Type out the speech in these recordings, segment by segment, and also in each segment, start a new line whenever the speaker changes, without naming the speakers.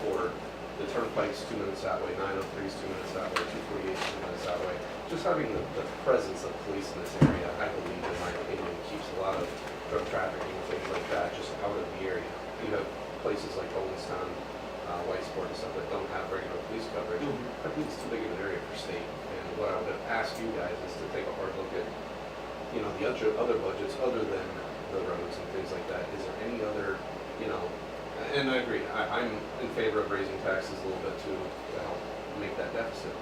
404, the turnpike's 2 minutes that way, 903 is 2 minutes that way, 248 is 2 minutes that way. Just having the presence of police in this area, I believe, in my opinion, keeps a lot of drug trafficking and things like that just out of the area. You have places like Bowenstown, Whitesport and stuff that don't have regular police coverage. I think it's too big of an area for state. And what I would ask you guys is to take a hard look at, you know, the other budgets other than the roads and things like that. Is there any other, you know, and I agree, I'm in favor of raising taxes a little bit to help make that deficit.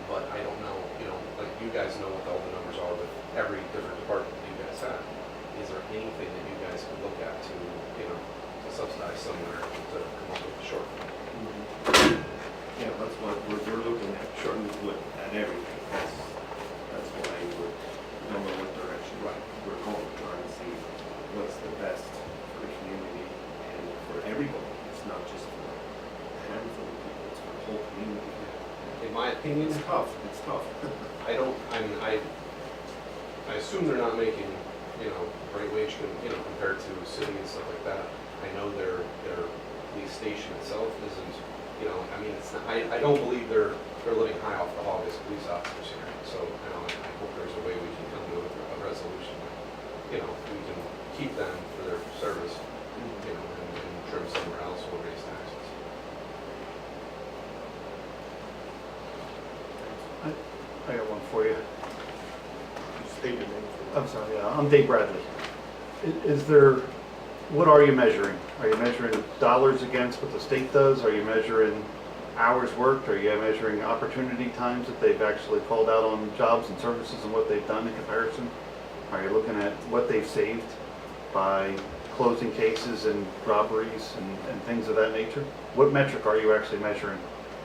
But I don't know, you know, like you guys know what all the numbers are with every different department that you guys have. Is there anything that you guys could look at to, you know, to subsidize somewhere to come up with a shortfall?
Yeah, that's what we're looking at, shortly at everything. That's why we're knowing what direction we're going, trying to see what's the best for the community and for everybody. It's not just for a handful of people, it's for the whole community.
In my opinion,
It's tough, it's tough.
I assume they're not making, you know, great wage, you know, compared to a city and stuff like that. I know their police station itself isn't, you know, I mean, it's not, I don't believe they're living high off the hog as police officers here. So, you know, I hope there's a way we can come to a resolution. You know, we can keep them for their service, you know, and trim somewhere else or raise taxes.
I got one for you.
State your name for
I'm sorry, I'm Dave Bradley. Is there, what are you measuring? Are you measuring dollars against what the state does? Are you measuring hours worked? Are you measuring opportunity times that they've actually called out on jobs and services and what they've done in comparison? Are you looking at what they've saved by closing cases and robberies and things of that nature? What metric are you actually measuring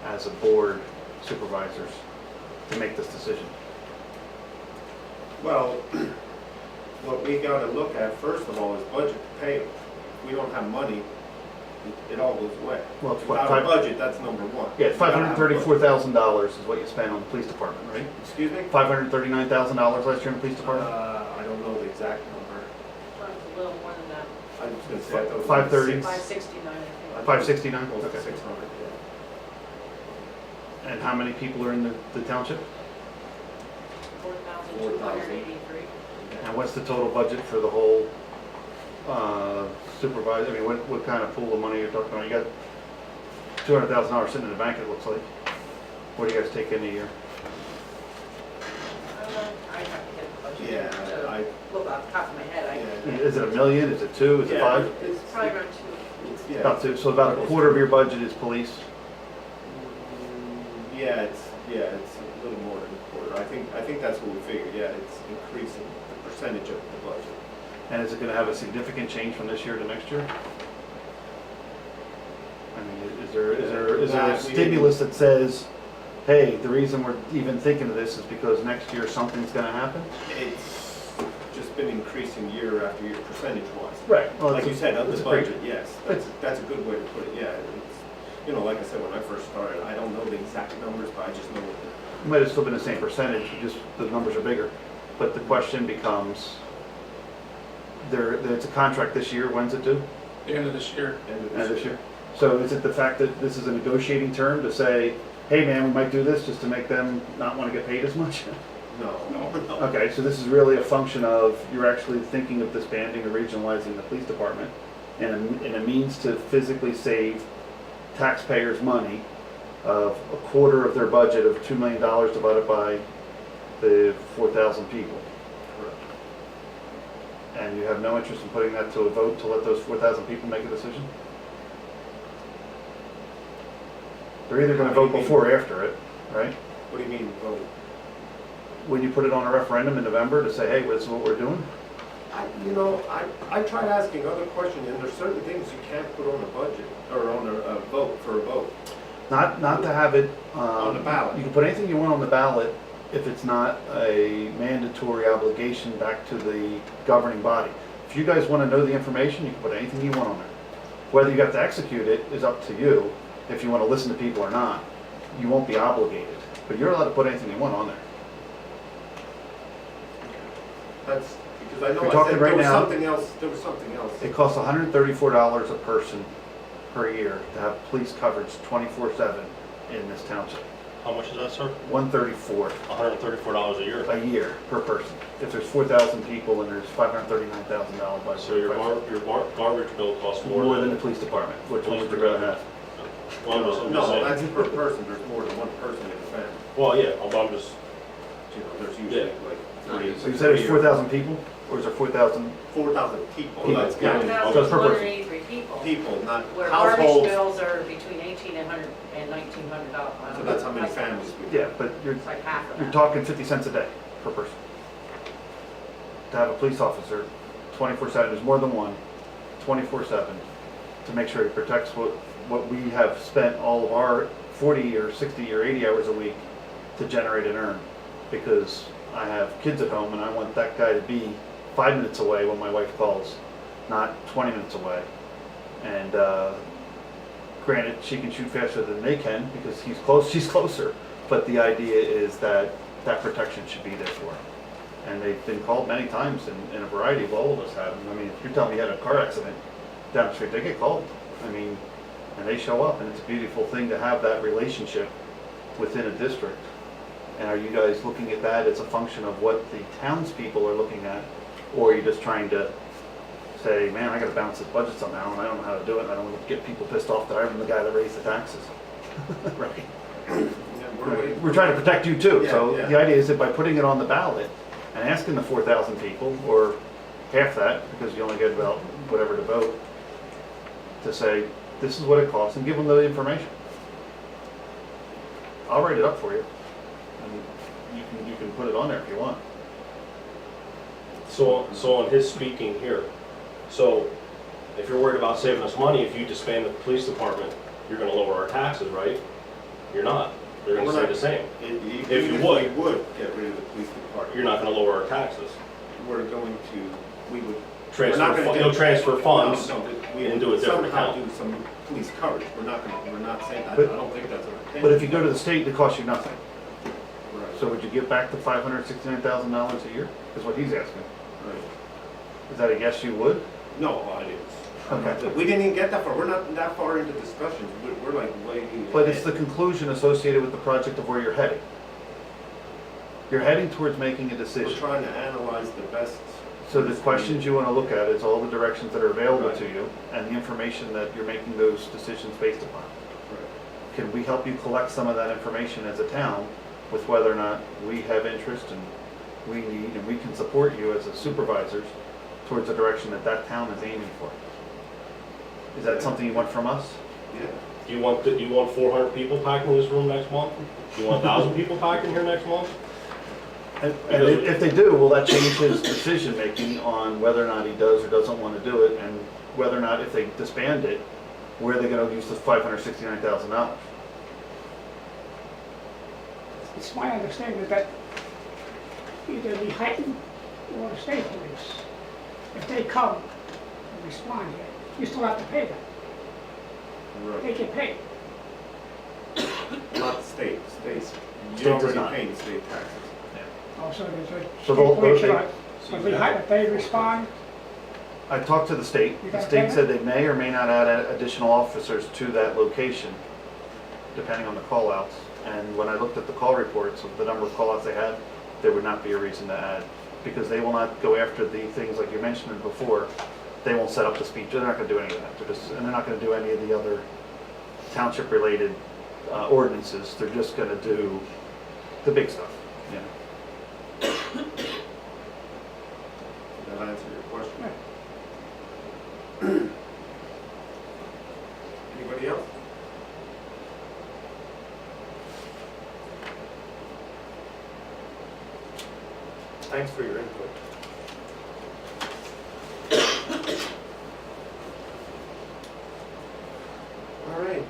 as a board supervisors to make this decision?
Well, what we got to look at first of all is budget to pay them. If we don't have money, it all goes away.
Well, it's what,
without a budget, that's number one.
Yeah,
You gotta have a budget.
$534,000 is what you spent on the police department, right?
Excuse me?
$539,000 last year in the police department?
I don't know the exact number.
A little more than that.
I was going to say, I thought it was
530?
569, I think.
569?
Close to
Okay.
600, yeah.
And how many people are in the township?
4,283.
And what's the total budget for the whole supervisor? I mean, what kind of pool of money you're talking about? You got $200,000 sitting in the bank, it looks like. What do you guys take in a year?
I have to get the budget.
Yeah,
So,
I-
look off the top of my head, I
Yeah.
Is it $1 million? Is it 2? Is it 5?
it's probably around 2.
Yeah.
About 2. So about a quarter of your budget is police?
Yeah, it's a little more than a quarter. I think that's what we figured. Yeah, it's increasing the percentage of the budget.
And is it going to have a significant change from this year to next year? I mean, is there a stimulus that says, hey, the reason we're even thinking of this is because next year something's going to happen?
It's just been increasing year after year, percentage-wise.
Right. Well,
Like you said, of the
it's a great-
budget, yes. That's a good way to put it, yeah. It's, you know, like I said, when I first started, I don't know the exact numbers, but I just know what
It might have still been the same percentage, just the numbers are bigger. But the question becomes, it's a contract this year, when's it due?
The end of this year.
the end of
End of
this
this year. So is it the fact that this is a negotiating term to say, hey man, we might do this just to make them not want to get paid as much?
No.
Okay, so this is really a function of, you're actually thinking of disbanding or regionalizing the police department and a means to physically save taxpayers' money of a quarter of their budget of $2 million divided by the 4,000 people.
Correct.
And you have no interest in putting that to a vote to let those 4,000 people make a decision? They're either going to vote before or after it, right?
What do you mean, vote?
When you put it on a referendum in November to say, hey, this is what we're doing?
I tried asking other questions, and there's certain things you can't put on a budget, or on a vote, for a vote.
Not to have it...
On the ballot.
You can put anything you want on the ballot if it's not a mandatory obligation back to the governing body. If you guys want to know the information, you can put anything you want on there. Whether you have to execute it is up to you, if you want to listen to people or not. You won't be obligated, but you're allowed to put anything you want on there.
That's, because I know
We're
I
talking
said
right
there was
now-
something else, there was something else.
It costs $134 a person per year to have police coverage 24/7 in this township.
How much is that, sir?
$134
$134 a year.
a year per person. If there's 4,000 people and there's $539,000 by
So your garbage bill costs
more than the police department, which one would you rather have?
Well, I'm just
No,
saying.
that's per person, there's more than one person in the family.
Well, yeah, I'm just,
You know, there's usually
Yeah.
like
No,
three.
So you said there's 4,000 people, or is there 4,000?
4,000 people.
People,
That's
yeah.
counting
So it's per person.
1,283 people.
people, not
Where garbage
households.
bills are between $1,800 and $1,900.
So that's how many families we
Yeah,
have.
but you're
It's like half of
You're
that.
talking 50 cents a day per person. To have a police officer 24/7, there's more than one, 24/7, to make sure he protects what we have spent all of our 40 or 60 or 80 hours a week to generate and earn. Because I have kids at home and I want that guy to be 5 minutes away when my wife calls, not 20 minutes away. And granted, she can shoot faster than they can because she's closer. But the idea is that that protection should be there for them. And they've been called many times in a variety of, all of us have. I mean, if you're telling me you had a car accident down the street, they get called. I mean, and they show up, and it's a beautiful thing to have that relationship within a district. And are you guys looking at that as a function of what the townspeople are looking at? Or are you just trying to say, man, I gotta balance this budget somehow, and I don't know how to do it, and I don't want to get people pissed off that I'm the guy that raised the taxes? Right.
Yeah, we're-
We're trying to protect you too, so
Yeah,
the
yeah.
idea is that by putting it on the ballot and asking the 4,000 people, or half that, because you only get about whatever to vote, to say, this is what it costs, and give them the information. I'll write it up for you, and you can put it on there if you want.
so on his speaking here, so if you're worried about saving us money, if you disband the police department, you're gonna lower our taxes, right? You're not. They're gonna
We're
stay
not-
the same.
If
If you
we
would.
would get rid of the police department.
You're not gonna lower our taxes.
We're going to, we would.
Transfer
we're not gonna
fu-
get-
you'll transfer funds
No, we
and do a
would
different
somehow
account.
do some police coverage. We're not saying, I
But-
don't think that's our intention.
But if you go to the state, it costs you nothing.
Right,
So would you give back the $569,000 a year, is what he's asking.
right.
Is that a yes, you would?
No, I didn't.
Okay.
We didn't even get that far. We're not that far into discussions. We're like way.
But it's the conclusion associated with the project of where you're heading. You're heading towards making a
We're
decision.
trying to analyze the best.
So the questions you want to look at is all the directions that are available
Right.
to you and the information that you're making those decisions based upon.
Right.
Can we help you collect some of that information as a town with whether or not we have interest and we need, and we can support you as a supervisors towards the direction that that town is aiming for? Is that something you want from us?
Yeah.
Do you want 400 people packed in this room next month? Do you want 1,000 people packed in here next month?
And if they do, will that change his decision-making on whether or not he does or doesn't want to do it, and whether or not, if they disband it, where are they going to use the $569,000?
It's my understanding that either the Heighton or the state police, if they come and respond here, you still have to pay them. They
Right.
get paid.
Not state.
State
You're
does
already
not.
paying state taxes.
Also, there's a
So
state
they'll-
police,
they-
but the Heighton, if they respond,
I talked to the state.
You
The
got
state
that?
said they may or may not add additional officers to that location, depending on the call-outs. And when I looked at the call reports of the number of call-outs they had, there would not be a reason to add, because they will not go after the things like you mentioned before. They won't set up the speech. They're not gonna do any of that. And they're not gonna do any of the other township-related ordinances. They're just gonna do the big stuff, you know.
That answer your question.
yeah.
Anybody else?
Thanks for your input.
All right.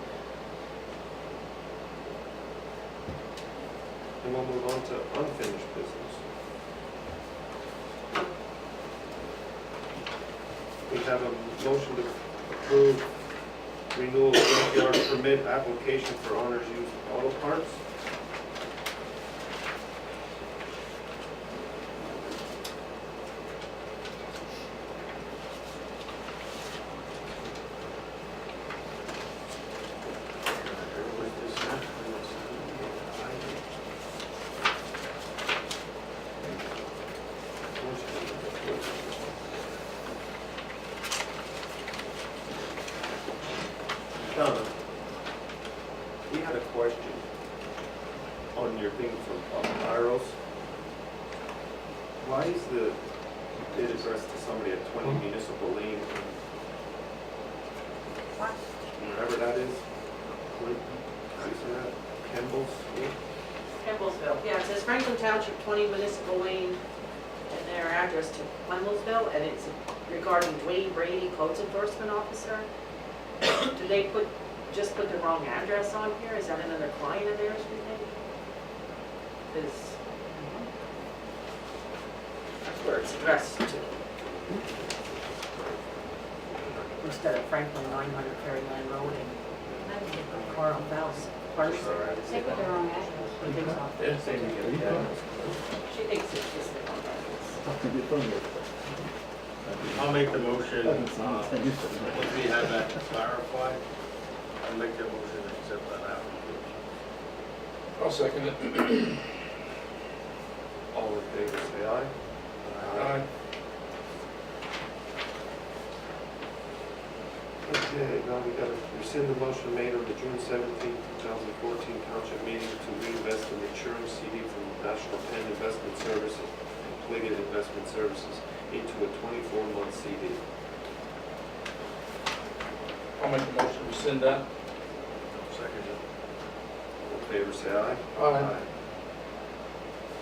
And we'll move on to unfinished business. We have a motion to approve renewal of junkyard permit application for owner's use auto parts. on your thing from Pyros, why is the bid addressed to somebody at 20 Municipal Lane?
What?
Wherever that is? Clinton, how do you say that? Campbell's?
Campbellsville, yeah, it says Franklin Township, 20 Municipal Lane, and their address to Campbellsville, and it's regarding Dwayne Brady, Codes Enforcement Officer. Did they just put the wrong address on here? Is that another client of theirs, we think? Because that's where it's addressed to. Instead of Franklin 900 Ferryland Road and Carl Bell's. Pardon?
They put the wrong address.
She thinks so. She thinks it's just the wrong address.
I'll make the motion, once we have that clarified, I'll make the motion to accept that application.
I'll second it.
All in favor, say aye.
Aye.
Okay, now we gotta rescind the motion made on the June 17, 2014 township meeting to reinvest the maturing CD from National Penn Investment Services and Pliget Investment Services into a 24-month CD.
I'll make a motion to rescind that.
Second it.
All in favor, say aye.
Aye.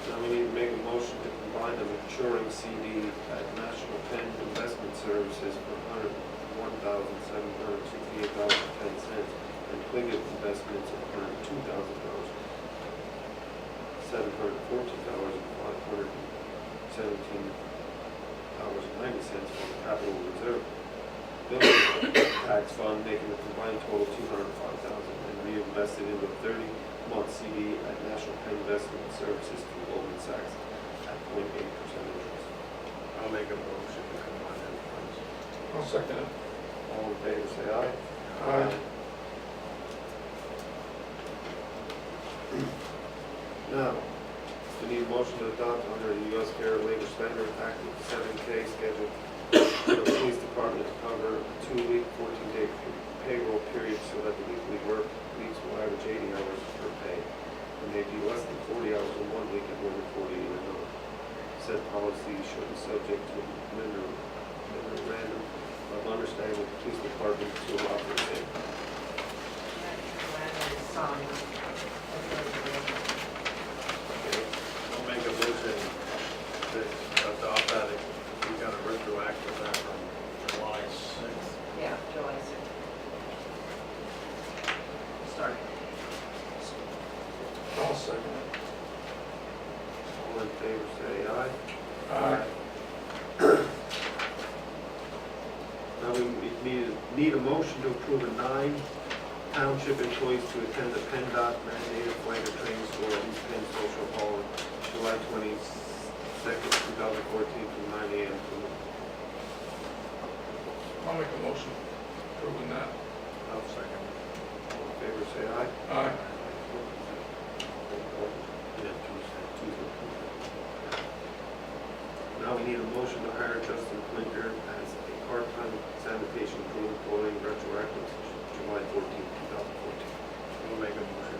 Now we need to make a motion to combine the maturing CD at National Penn Investment Services for $101,768.10 and Pliget Investments of $102,714.517.90 from the Capital Reserve Building Tax Fund, making a combined total of $205,000 and reinvested into a 30-month CD at National Penn Investment Services through Goldman Sachs at 0.8% interest.
I'll make a motion to combine them funds.
I'll second it.
All in favor, say aye.
Aye.
Now, we need a motion to adopt under the U.S. Fair Labor Standard Act 7K schedule for the police department to cover a 2-week, 14-day payroll period so that the weekly work weeks will average 80 hours per pay. And may be less than 40 hours in one week and more than 40 in another. Said policy should be subject to a memorandum of understanding with the police department to allow for the same.
I'll make a motion to adopt that, we got a retroactive that from July 6th.
Yeah, July 6th. Start.
I'll second it.
All in favor, say aye.
Aye.
Now we need a motion to approve 9 township employees to attend the PennDOT mandated flight of trains for East Penn Social Hall on July 22nd, 2014 from 9 a.m. to
I'll make a motion approving that.
I'll second.
all in favor, say aye.
Aye.
Now we need a motion to hire Justin Clinker as a part-time sanitation crew employee retroactive to July 14, 2014.
I'll make a motion.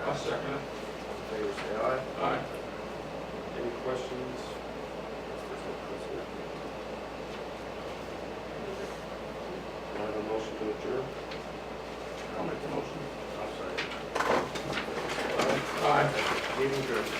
I'll second it.
All in favor, say aye.
Aye.
Any questions? Do I have a motion to adjourn?
I'll make the motion.
I'll second.
Aye.
Meeting adjourned.